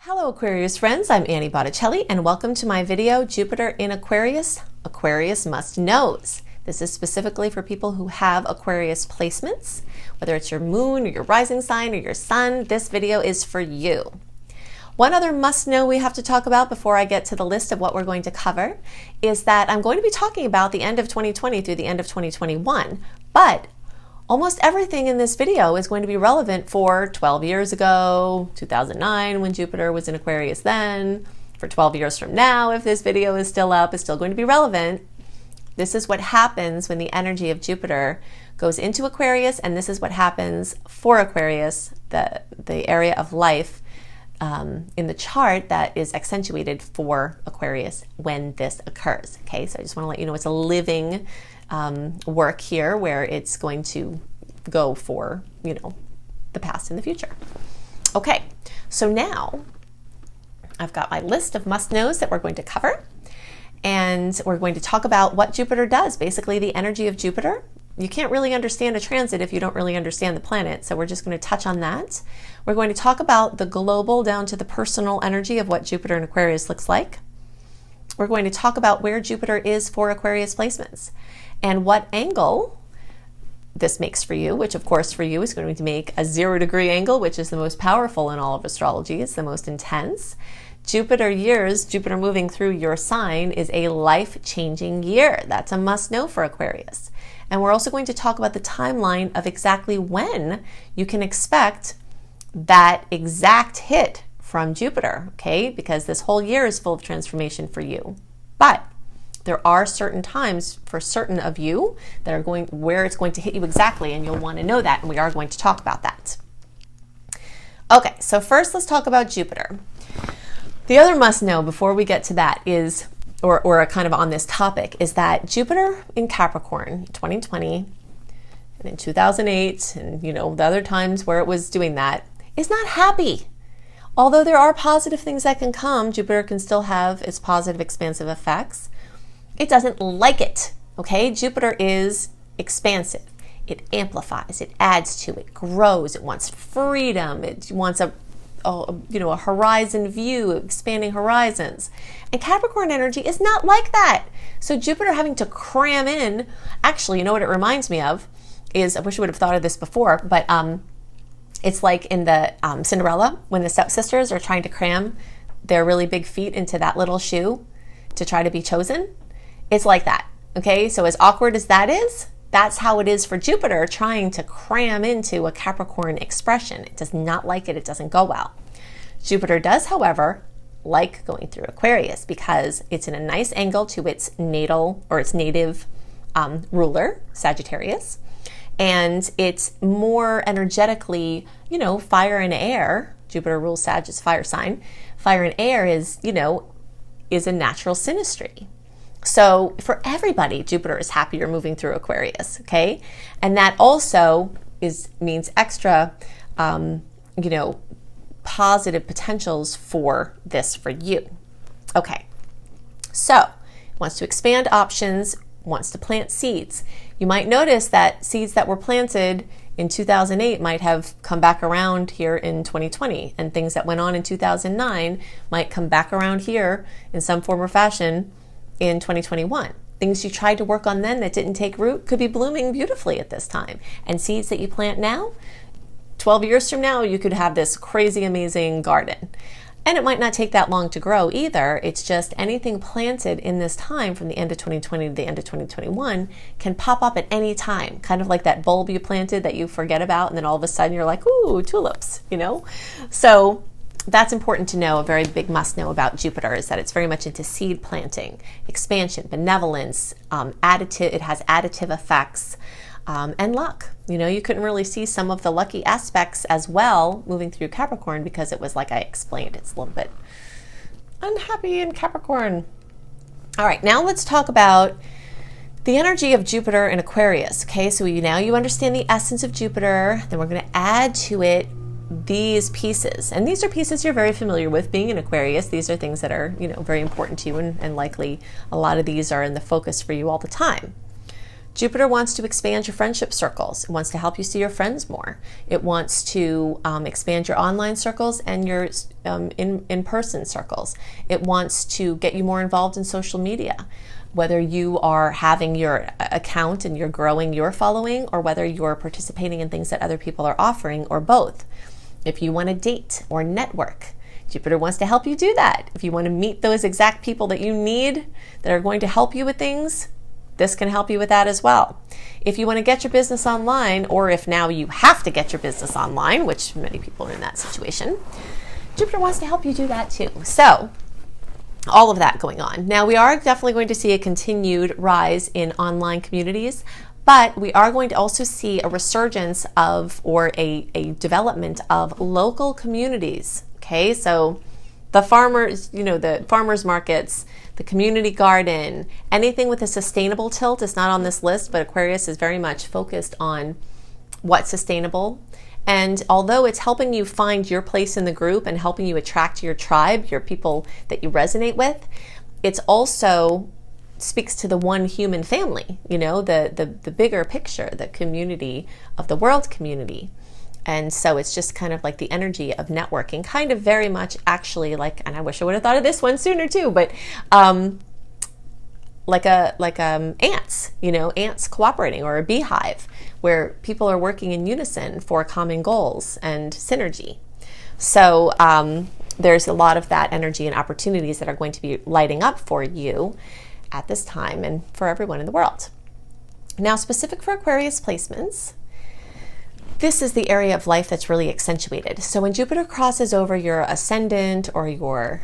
Hello Aquarius friends, I'm Annie Botticelli and welcome to my video, Jupiter in Aquarius, Aquarius Must Knows. This is specifically for people who have Aquarius placements, whether it's your moon or your rising sign or your sun, this video is for you. One other must know we have to talk about before I get to the list of what we're going to cover is that I'm going to be talking about the end of 2020 through the end of 2021, but almost everything in this video is going to be relevant for 12 years ago, 2009 when Jupiter was in Aquarius then, for 12 years from now if this video is still up, it's still going to be relevant. This is what happens when the energy of Jupiter goes into Aquarius, and this is what happens for Aquarius, the area of life in the chart that is accentuated for Aquarius when this occurs. Okay, so I just want to let you know it's a living work here where it's going to go for, the past and the future. Okay, so now I've got my list of must-knows that we're going to cover, and we're going to talk about what Jupiter does, basically the energy of Jupiter. You can't really understand a transit if you don't really understand the planet, so we're just going to touch on that. We're going to talk about the global down to the personal energy of what Jupiter in Aquarius looks like. We're going to talk about where Jupiter is for Aquarius placements and what angle this makes for you, which of course for you is going to make a 0-degree angle, which is the most powerful in all of astrology. It's the most intense. Jupiter years, Jupiter moving through your sign, is a life-changing year. That's a must-know for Aquarius. And we're also going to talk about the timeline of exactly when you can expect that exact hit from Jupiter, okay? Because this whole year is full of transformation for you. But there are certain times for certain of you that are where it's going to hit you exactly, and you'll want to know that, and we are going to talk about that. Okay, so first let's talk about Jupiter. The other must know before we get to that is, or kind of on this topic, is that Jupiter in Capricorn 2020 and in 2008 and the other times where it was doing that is not happy. Although there are positive things that can come, Jupiter can still have its positive expansive effects. It doesn't like it, okay? Jupiter is expansive. It amplifies, it adds to, it grows, it wants freedom, it wants a horizon view, expanding horizons. And Capricorn energy is not like that. So Jupiter having to cram in, actually, you know what it reminds me of is, I wish I would have thought of this before, but it's like in the Cinderella, when the stepsisters are trying to cram their really big feet into that little shoe to try to be chosen. It's like that, okay? So as awkward as that is, that's how it is for Jupiter trying to cram into a Capricorn expression. It does not like it. It doesn't go well. Jupiter does, however, like going through Aquarius because it's in a nice angle to its natal or its native ruler, Sagittarius. And it's more energetically, fire and air. Jupiter rules Sag, is fire sign. Fire and air is a natural synastry. So for everybody, Jupiter is happier moving through Aquarius, okay? And that also means extra, positive potentials for this for you. Okay, so wants to expand options, wants to plant seeds. You might notice that seeds that were planted in 2008 might have come back around here in 2020, and things that went on in 2009 might come back around here in some form or fashion in 2021. Things you tried to work on then that didn't take root could be blooming beautifully at this time. And seeds that you plant now, 12 years from now, you could have this crazy, amazing garden. And it might not take that long to grow either. It's just anything planted in this time from the end of 2020 to the end of 2021 can pop up at any time. Kind of like that bulb you planted that you forget about, and then all of a sudden you're like, ooh, tulips, So that's important to know. A very big must know about Jupiter is that it's very much into seed planting, expansion, benevolence, additive. It has additive effects, and luck. You couldn't really see some of the lucky aspects as well moving through Capricorn because it was like I explained, it's a little bit unhappy in Capricorn. All right, now let's talk about the energy of Jupiter in Aquarius. Okay, so now you understand the essence of Jupiter. Then we're going to add to it these pieces, and these are pieces you're very familiar with being in Aquarius. These are things that are very important to you, and likely a lot of these are in the focus for you all the time. Jupiter wants to expand your friendship circles. It wants to help you see your friends more. It wants to expand your online circles and your in-person circles. It wants to get you more involved in social media, whether you are having your account and you're growing your following, or whether you're participating in things that other people are offering, or both. If you want to date or network, Jupiter wants to help you do that. If you want to meet those exact people that you need that are going to help you with things, this can help you with that as well. If you want to get your business online, or if now you have to get your business online, which many people are in that situation, Jupiter wants to help you do that too. So all of that going on. Now, we are definitely going to see a continued rise in online communities, but we are going to also see a resurgence of, or a development of, local communities. Okay, so the farmers, the farmers markets, the community garden, anything with a sustainable tilt is not on this list, but Aquarius is very much focused on what's sustainable. And although it's helping you find your place in the group and helping you attract your tribe, your people that you resonate with, it's also speaks to the one human family, the bigger picture, the community of the world community. And so it's just kind of like the energy of networking, kind of very much actually like, and I wish I would have thought of this one sooner too, but like ants, ants cooperating, or a beehive where people are working in unison for common goals and synergy. So there's a lot of that energy and opportunities that are going to be lighting up for you at this time and for everyone in the world. Now, specific for Aquarius placements, this is the area of life that's really accentuated. So when Jupiter crosses over your ascendant, or your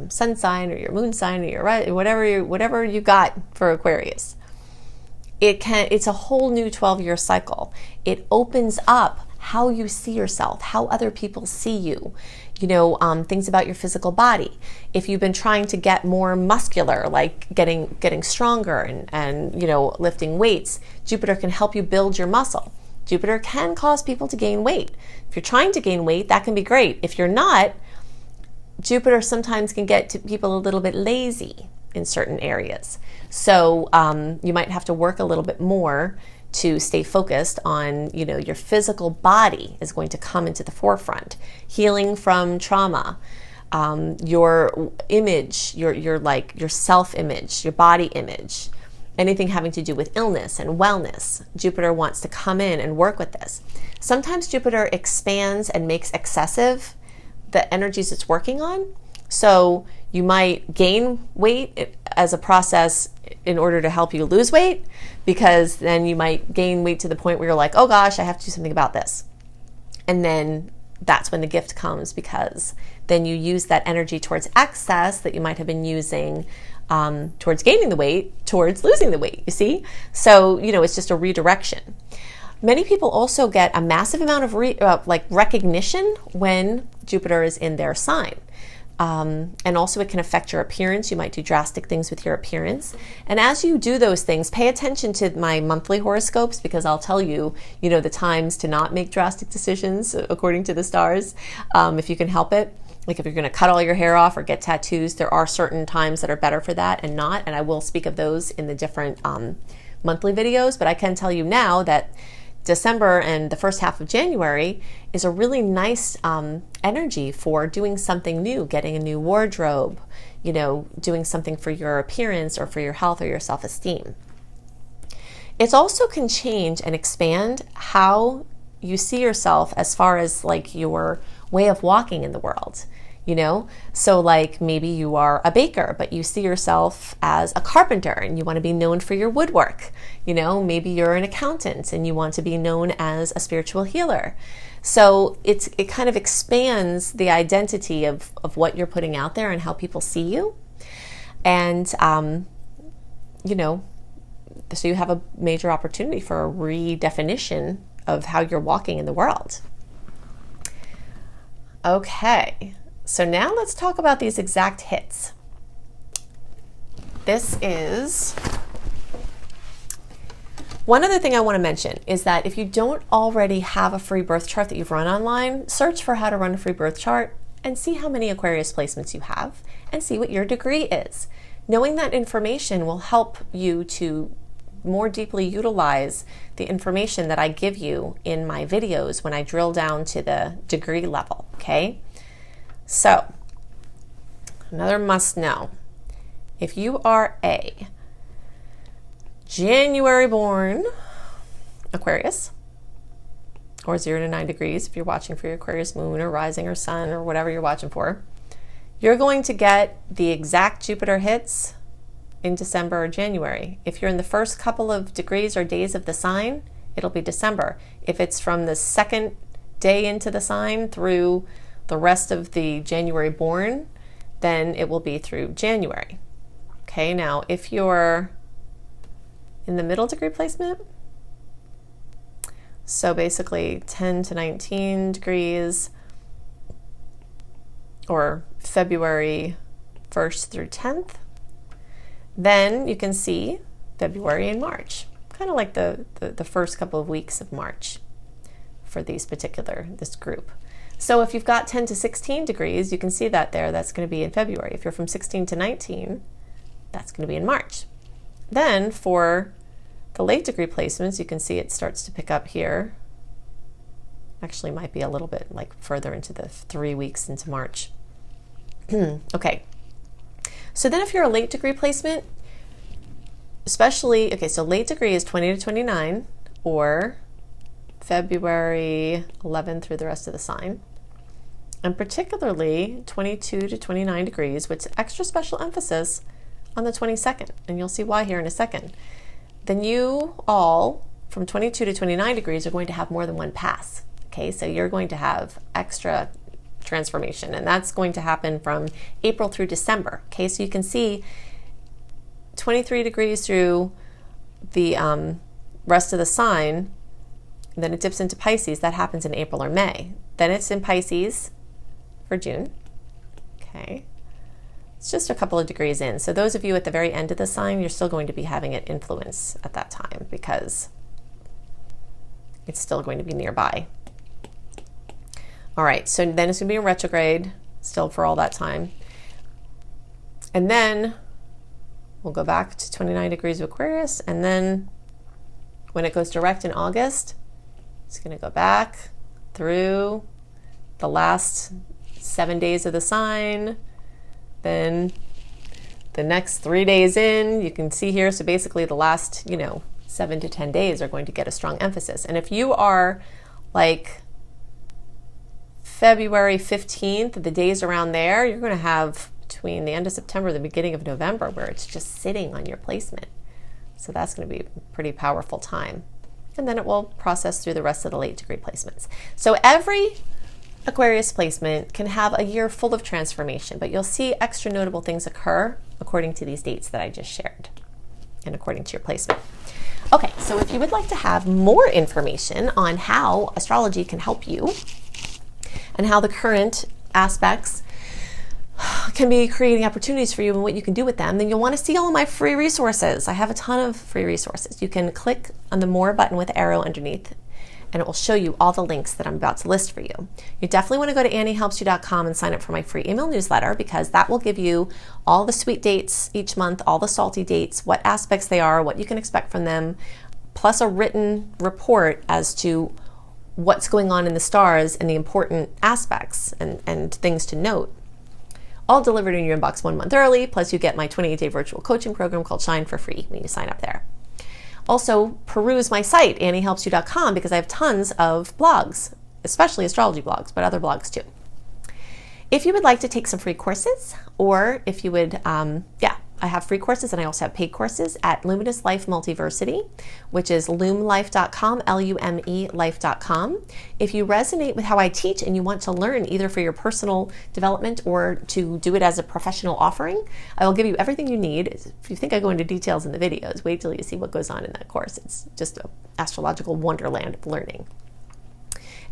sun sign, or your moon sign, or your whatever you got for Aquarius, it's a whole new 12-year cycle. It opens up how you see yourself, how other people see you, things about your physical body. If you've been trying to get more muscular, like getting stronger and lifting weights, Jupiter can help you build your muscle. Jupiter can cause people to gain weight. If you're trying to gain weight, that can be great. If you're not, Jupiter sometimes can get to people a little bit lazy in certain areas. So you might have to work a little bit more to stay focused on, your physical body is going to come into the forefront. Healing from trauma, your image, your self-image, your body image, anything having to do with illness and wellness. Jupiter wants to come in and work with this. Sometimes Jupiter expands and makes excessive the energies it's working on. So you might gain weight as a process in order to help you lose weight, because then you might gain weight to the point where you're like, oh gosh, I have to do something about this. And then that's when the gift comes, because then you use that energy towards excess that you might have been using towards gaining the weight, towards losing the weight, you see? So, it's just a redirection. Many people also get a massive amount of recognition when Jupiter is in their sign. And also it can affect your appearance. You might do drastic things with your appearance. And as you do those things, pay attention to my monthly horoscopes, because I'll tell you, the times to not make drastic decisions according to the stars, if you can help it. Like if you're going to cut all your hair off or get tattoos, there are certain times that are better for that and not. And I will speak of those in the different monthly videos. But I can tell you now that December and the first half of January is a really nice energy for doing something new, getting a new wardrobe, doing something for your appearance or for your health or your self-esteem. It also can change and expand how you see yourself as far as like your way of walking in the world. So like maybe you are a baker, but you see yourself as a carpenter and you want to be known for your woodwork. Maybe you're an accountant and you want to be known as a spiritual healer. So it kind of expands the identity of what you're putting out there and how people see you. And, so you have a major opportunity for a redefinition of how you're walking in the world. Okay. So now let's talk about these exact hits. This is one other thing I want to mention is that if you don't already have a free birth chart that you've run online, search for how to run a free birth chart and see how many Aquarius placements you have and see what your degree is. Knowing that information will help you to more deeply utilize the information that I give you in my videos when I drill down to the degree level, okay? So, another must know. If you are a January born Aquarius, or 0 to 9 degrees if you're watching for your Aquarius moon or rising or sun or whatever you're watching for, you're going to get the exact Jupiter hits in December or January. If you're in the first couple of degrees or days of the sign, it'll be December. If it's from the second day into the sign through the rest of the January born, then it will be through January. Okay, now if you're in the middle degree placement, so basically 10 to 19 degrees, or February 1st through 10th, then you can see February and March, kind of like the first couple of weeks of March for this group. So if you've got 10 to 16 degrees, you can see that there, that's going to be in February. If you're from 16 to 19, that's going to be in March. Then for the late degree placements, you can see it starts to pick up here. Actually might be a little bit like further into the 3 weeks into March. Okay, so then if you're a late degree placement, especially, okay, so late degree is 20 to 29 or February 11 through the rest of the sign, and particularly 22 to 29 degrees, with extra special emphasis on the 22nd, and you'll see why here in a second. Then you all from 22 to 29 degrees are going to have more than one pass. Okay, so you're going to have extra transformation, and that's going to happen from April through December. Okay, so you can see 23 degrees through the rest of the sign, and then it dips into Pisces. That happens in April or May. Then it's in Pisces for June. Okay, it's just a couple of degrees in. So those of you at the very end of the sign, you're still going to be having it influence at that time because it's still going to be nearby. All right, so then it's going to be in retrograde still for all that time. And then we'll go back to 29 degrees of Aquarius, and then when it goes direct in August, it's going to go back through the last 7 days of the sign. Then the next 3 days in, you can see here, so basically the last, 7 to 10 days are going to get a strong emphasis. And if you are like February 15th, the days around there, you're going to have between the end of September, the beginning of November, where it's just sitting on your placement. So that's going to be a pretty powerful time. And then it will process through the rest of the late degree placements. So every Aquarius placement can have a year full of transformation, but you'll see extra notable things occur according to these dates that I just shared and according to your placement. Okay, so if you would like to have more information on how astrology can help you and how the current aspects can be creating opportunities for you and what you can do with them, then you'll want to see all of my free resources. I have a ton of free resources. You can click on the More button with the arrow underneath, and it will show you all the links that I'm about to list for you. You definitely want to go to anniehelpsyou.com and sign up for my free email newsletter, because that will give you all the sweet dates each month, all the salty dates, what aspects they are, what you can expect from them, plus a written report as to what's going on in the stars and the important aspects and things to note. All delivered in your inbox 1 month early, plus you get my 28-day virtual coaching program called Shine for free when you sign up there. Also, peruse my site, anniehelpsyou.com, because I have tons of blogs, especially astrology blogs, but other blogs too. If you would like to take some free courses, or if you would, I have free courses and I also have paid courses at Luminous Life Multiversity, which is lumelife.com, L-U-M-E life.com. If you resonate with how I teach and you want to learn either for your personal development or to do it as a professional offering, I will give you everything you need. If you think I go into details in the videos, wait till you see what goes on in that course. It's just an astrological wonderland of learning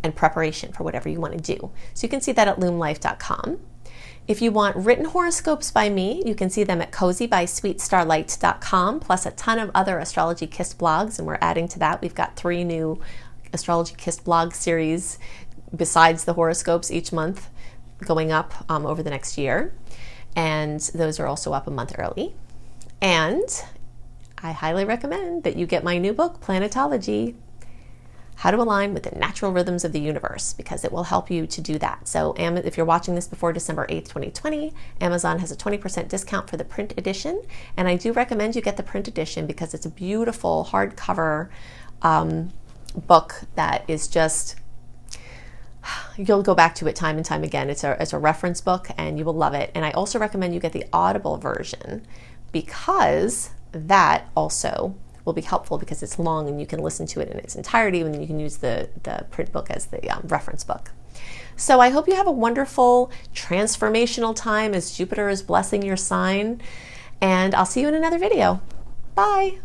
and preparation for whatever you want to do. So you can see that at lumelife.com. If you want written horoscopes by me, you can see them at cozybysweetstarlight.com, plus a ton of other Astrology Kissed blogs, and we're adding to that. We've got 3 new Astrology Kissed blog series besides the horoscopes each month going up over the next year, and those are also up a month early. And I highly recommend that you get my new book, Planetology, How to Align with the Natural Rhythms of the Universe, because it will help you to do that. So if you're watching this before December 8th, 2020, Amazon has a 20% discount for the print edition. And I do recommend you get the print edition because it's a beautiful hardcover book that is just, you'll go back to it time and time again. It's a reference book and you will love it. And I also recommend you get the Audible version because that also will be helpful because it's long and you can listen to it in its entirety, and then you can use the print book as the reference book. So I hope you have a wonderful transformational time as Jupiter is blessing your sign, and I'll see you in another video. Bye.